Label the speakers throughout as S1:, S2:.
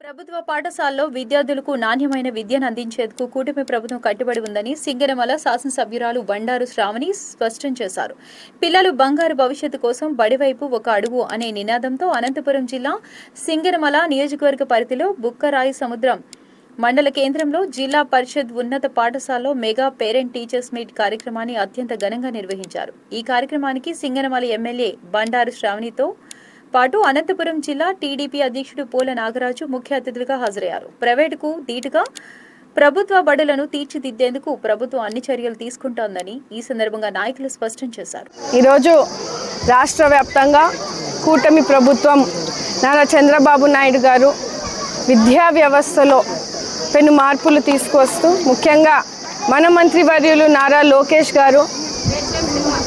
S1: ప్రభుత్వ పాఠశాలలో విద్యార్థులకు నాణ్యమైన విద్యను అందించేందుకు కూటమి ప్రభుత్వం కట్టుబడి ఉందని సింగనమల శాసనసభ్యురాలు బండారు శ్రావణి స్పష్టం చేశారు. పిల్లలు బంగారు భవిష్యత్తు కోసం బడివైపు ఒక అడుగు అనే నినాదంతో అనంతపురం జిల్లా సింగనమల నియోజకవర్గ పరిధిలో బుక్కరాయి సముద్రం మండల కేంద్రంలో జిల్లా పరిషత్ ఉన్నత పాఠశాలలో మెగా పేరెంట్ టీచర్స్ మీట్ కార్యక్రమాన్ని అత్యంత ఘనంగా నిర్వహించారు. ఈ కార్యక్రమానికి సింగనమల ఎమ్మెల్యే బండారు శ్రావణితో పాటు అనంతపురం జిల్లా టీడీపీ అధ్యక్షుడు పోల నాగరాజు ముఖ్య అతిథులుగా హాజరయ్యారు. ప్రైవేటుకు ధీటుగా ప్రభుత్వ బడులను తీర్చిదిద్దేందుకు ప్రభుత్వం అన్ని చర్యలు తీసుకుంటోందని ఈ సందర్భంగా నాయకులు స్పష్టం చేశారు.
S2: ఈరోజు రాష్ట్ర వ్యాప్తంగా కూటమి ప్రభుత్వం నారా చంద్రబాబు నాయుడు గారు విద్యా వ్యవస్థలో పెను మార్పులు తీసుకొస్తూ ముఖ్యంగా మన మంత్రివర్యులు నారా లోకేష్ గారు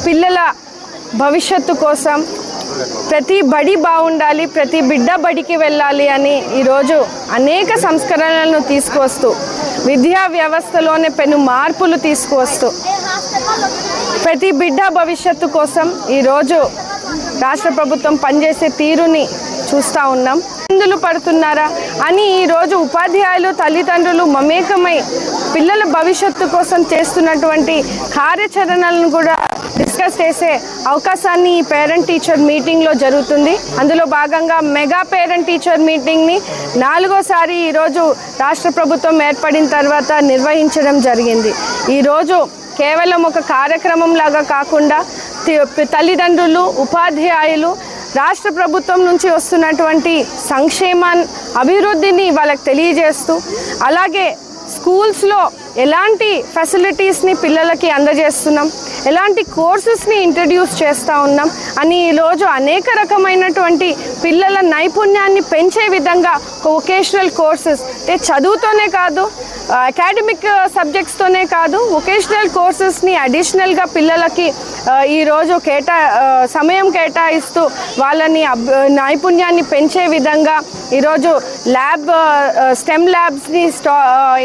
S2: పిల్లల భవిష్యత్తు కోసం ప్రతి బడి బాగుండాలి, ప్రతి బిడ్డ బడికి వెళ్ళాలి అని ఈరోజు అనేక సంస్కరణలను తీసుకువస్తూ విద్యా వ్యవస్థలోనే పెను మార్పులు తీసుకువస్తూ ప్రతి బిడ్డ భవిష్యత్తు కోసం ఈరోజు రాష్ట్ర ప్రభుత్వం పనిచేసే తీరుని చూస్తూ ఉన్నాం. ఇబ్బందులు పడుతున్నారా అని ఈరోజు ఉపాధ్యాయులు తల్లిదండ్రులు మమేకమై పిల్లల భవిష్యత్తు కోసం చేస్తున్నటువంటి కార్యాచరణలను కూడా డిస్కస్ చేసే అవకాశాన్ని ఈ పేరెంట్ టీచర్ మీటింగ్లో జరుగుతుంది. అందులో భాగంగా మెగా పేరెంట్ టీచర్ మీటింగ్ని 4వ సారి ఈరోజు రాష్ట్ర ప్రభుత్వం ఏర్పడిన తర్వాత నిర్వహించడం జరిగింది. ఈరోజు కేవలం ఒక కార్యక్రమం లాగా కాకుండా తల్లిదండ్రులు ఉపాధ్యాయులు రాష్ట్ర ప్రభుత్వం నుంచి వస్తున్నటువంటి అభివృద్ధిని వాళ్ళకి తెలియజేస్తూ అలాగే స్కూల్స్లో ఎలాంటి ఫెసిలిటీస్ని పిల్లలకి అందజేస్తున్నాం, ఎలాంటి కోర్సెస్ని ఇంట్రడ్యూస్ చేస్తూ ఉన్నాం అని ఈరోజు అనేక రకమైనటువంటి పిల్లల నైపుణ్యాన్ని పెంచే విధంగా వొకేషనల్ కోర్సెస్ అంటే చదువుతోనే కాదు, అకాడమిక్ సబ్జెక్ట్స్తోనే కాదు, వొకేషనల్ కోర్సెస్ని అడిషనల్గా పిల్లలకి ఈరోజు సమయం కేటాయిస్తూ వాళ్ళని నైపుణ్యాన్ని పెంచే విధంగా ఈరోజు స్టెమ్ ల్యాబ్స్ని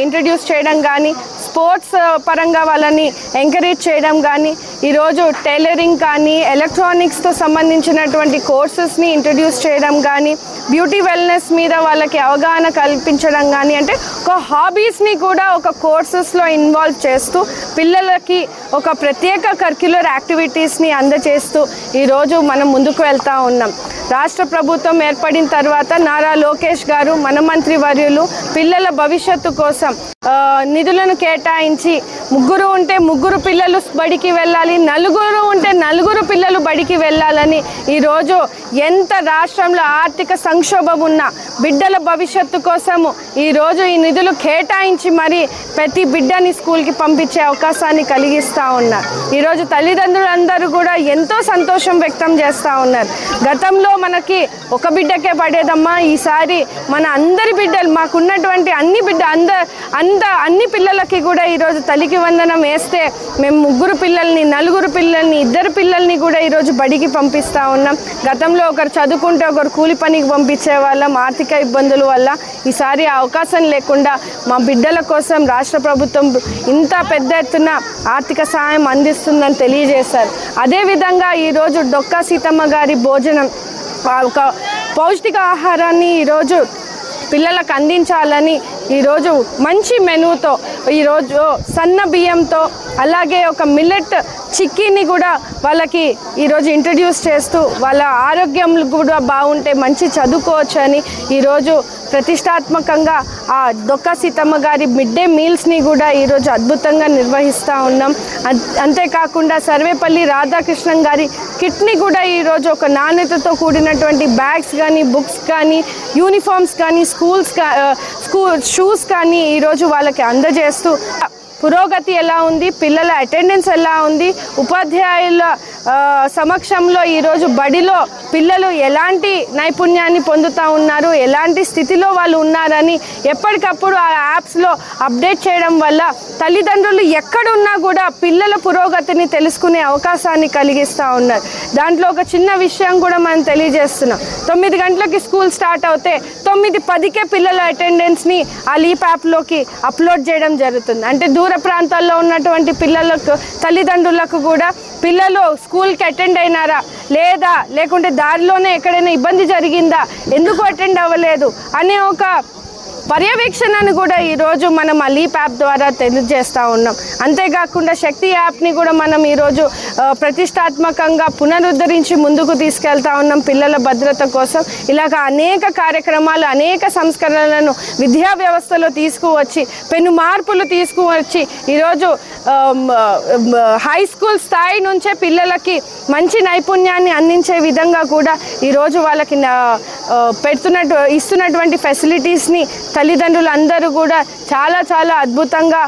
S2: ఇంట్రడ్యూస్ చేయడం కానీ, స్పోర్ట్స్ పరంగా వాళ్ళని ఎంకరేజ్ చేయడం కానీ, ఈరోజు టైలరింగ్ కానీ ఎలక్ట్రానిక్స్తో సంబంధించినటువంటి కోర్సెస్ని ఇంట్రడ్యూస్ చేయడం కానీ, బ్యూటీ వెల్నెస్ మీద వాళ్ళకి అవగాహన కల్పించడం కానీ, అంటే ఒక హాబీస్ని కూడా ఒక కోర్సెస్లో ఇన్వాల్వ్ చేస్తూ పిల్లలకి ఒక ప్రత్యేక కరిక్యులర్ యాక్టివిటీస్ని అందజేస్తూ ఈరోజు మనం ముందుకు వెళ్తూ ఉన్నాం. రాష్ట్ర ప్రభుత్వం ఏర్పడిన తర్వాత నారా లోకేష్ గారు మన మంత్రివర్యులు పిల్లల భవిష్యత్తు కోసం నిధులను కేటాయించి 3 ఉంటే 3 పిల్లలు బడికి వెళ్ళాలి, 4 ఉంటే 4 పిల్లలు బడికి వెళ్ళాలని ఈరోజు ఎంత రాష్ట్రంలో ఆర్థిక సంక్షోభం ఉన్నా బిడ్డల భవిష్యత్తు కోసము ఈరోజు ఈ నిధులు కేటాయించి మరి ప్రతి బిడ్డని స్కూల్కి పంపించే అవకాశాన్ని కలిగిస్తూ ఉన్నారు. ఈరోజు తల్లిదండ్రులందరూ కూడా ఎంతో సంతోషం వ్యక్తం చేస్తూ ఉన్నారు. గతంలో మనకి ఒక బిడ్డకే పడేదమ్మా, ఈసారి మన అందరి బిడ్డలు మాకున్నటువంటి అన్ని పిల్లలకి కూడా ఈరోజు తల్లికి వందనం వేస్తే మేము 3 పిల్లల్ని 4 పిల్లల్ని 2 పిల్లల్ని కూడా ఈరోజు బడికి పంపిస్తూ ఉన్నాం. గతంలో ఒకరు చదువుకుంటే ఒకరు కూలి పనికి పంపించే వాళ్ళం, ఆర్థిక ఇబ్బందుల వల్ల ఈసారి అవకాశం లేకుండా మా బిడ్డల కోసం రాష్ట్ర ప్రభుత్వం ఇంత పెద్ద ఎత్తున ఆర్థిక సహాయం అందిస్తుందని తెలియజేశారు. అదేవిధంగా ఈరోజు డొక్కా సీతమ్మ గారి భోజనం ఒక పౌష్టిక ఆహారాన్ని ఈరోజు పిల్లలకు అందించాలని ఈరోజు మంచి మెనూతో ఈరోజు సన్న బియ్యంతో అలాగే ఒక మిల్లెట్ చిక్కీని కూడా వాళ్ళకి ఈరోజు ఇంట్రడ్యూస్ చేస్తూ వాళ్ళ ఆరోగ్యం కూడా బాగుంటే మంచి చదువుకోవచ్చు అని ఈరోజు ప్రతిష్టాత్మకంగా ఆ డొక్కా సీతమ్మ గారి మిడ్ డే మీల్స్ని కూడా ఈరోజు అద్భుతంగా నిర్వహిస్తూ ఉన్నాం. అంతేకాకుండా సర్వేపల్లి రాధాకృష్ణన్ గారి కిట్ని కూడా ఈరోజు ఒక నాణ్యతతో కూడినటువంటి బ్యాగ్స్ కానీ, బుక్స్ కానీ, యూనిఫామ్స్ కానీ, స్కూల్ షూస్ కానీ ఈరోజు వాళ్ళకి అందజేస్తూ పురోగతి ఎలా ఉంది, పిల్లల అటెండెన్స్ ఎలా ఉంది, ఉపాధ్యాయుల సమక్షంలో ఈరోజు బడిలో పిల్లలు ఎలాంటి నైపుణ్యాన్ని పొందుతూ ఉన్నారు, ఎలాంటి స్థితిలో వాళ్ళు ఉన్నారని ఎప్పటికప్పుడు ఆ యాప్స్లో అప్డేట్ చేయడం వల్ల తల్లిదండ్రులు ఎక్కడున్నా కూడా పిల్లల పురోగతిని తెలుసుకునే అవకాశాన్ని కలిగిస్తూ ఉన్నారు. దాంట్లో ఒక చిన్న విషయం కూడా మనం తెలియజేస్తున్నాం. 9 గంటలకి స్కూల్ స్టార్ట్ అవుతే 9:10కే పిల్లల అటెండెన్స్ని ఆ లీప్ యాప్లోకి అప్లోడ్ చేయడం జరుగుతుంది. అంటే దూర ప్రాంతాల్లో ఉన్నటువంటి పిల్లలకు తల్లిదండ్రులకు కూడా పిల్లలు స్కూల్కి అటెండ్ అయినారా లేదా, లేకుంటే దారిలోనే ఎక్కడైనా ఇబ్బంది జరిగిందా, ఎందుకు అటెండ్ అవ్వలేదు అనే ఒక పర్యవేక్షణను కూడా ఈరోజు మనం ఆ లీప్ యాప్ ద్వారా తెలియజేస్తూ ఉన్నాం. అంతేకాకుండా శక్తి యాప్ని కూడా మనం ఈరోజు ప్రతిష్టాత్మకంగా పునరుద్ధరించి ముందుకు తీసుకెళ్తా ఉన్నాం పిల్లల భద్రత కోసం. ఇలాగ అనేక కార్యక్రమాలు, అనేక సంస్కరణలను విద్యా వ్యవస్థలో తీసుకువచ్చి, పెను మార్పులు తీసుకువచ్చి ఈరోజు హై స్కూల్ స్థాయి నుంచే పిల్లలకి మంచి నైపుణ్యాన్ని అందించే విధంగా కూడా ఈరోజు వాళ్ళకి ఇస్తున్నటువంటి ఫెసిలిటీస్ని తల్లిదండ్రులందరూ కూడా చాలా చాలా అద్భుతంగా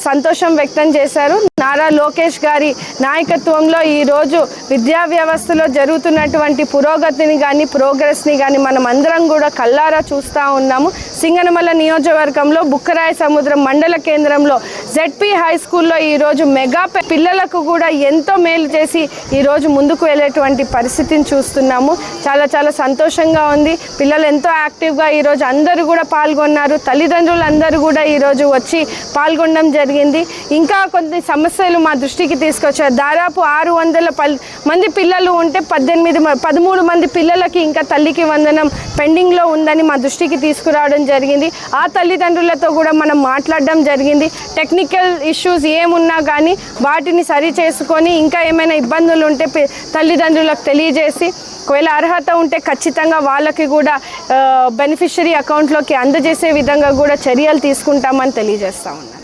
S2: సంతోషం వ్యక్తం చేశారు. నారా లోకేష్ గారి నాయకత్వంలో ఈరోజు విద్యా వ్యవస్థలో జరుగుతున్నటువంటి పురోగతిని కానీ ప్రోగ్రెస్ని కానీ మనం అందరం కూడా కల్లారా చూస్తూ ఉన్నాము. సింగనమల నియోజకవర్గంలో బుక్కరాయ సముద్రం మండల కేంద్రంలో జెడ్పీ హై స్కూల్లో ఈరోజు మెగా పిల్లలకు కూడా ఎంతో మేలు చేసి ఈరోజు ముందుకు వెళ్ళేటువంటి పరిస్థితిని చూస్తున్నాము. చాలా చాలా సంతోషంగా ఉంది. పిల్లలు ఎంతో యాక్టివ్గా ఈరోజు అందరూ కూడా పాల్గొన్నారు. తల్లిదండ్రులు అందరూ కూడా ఈరోజు వచ్చి పాల్గొనడం జరిగింది. ఇంకా కొన్ని సమస్యలు మా దృష్టికి తీసుకొచ్చారు. దాదాపు 600 మంది పిల్లలు ఉంటే 13 మంది పిల్లలకి ఇంకా తల్లికి వందనం పెండింగ్లో ఉందని మా దృష్టికి తీసుకురావడం జరిగింది. ఆ తల్లిదండ్రులతో కూడా మనం మాట్లాడడం జరిగింది. టెక్నికల్ ఇష్యూస్ ఏమున్నా కానీ వాటిని సరి చేసుకొని ఇంకా ఏమైనా ఇబ్బందులు ఉంటే తల్లిదండ్రులకు తెలియజేసి ఒకవేళ అర్హత ఉంటే ఖచ్చితంగా వాళ్ళకి కూడా బెనిఫిషరీ అకౌంట్లోకి అందజేసే విధంగా కూడా చర్యలు తీసుకుంటామని తెలియజేస్తా ఉన్నాను.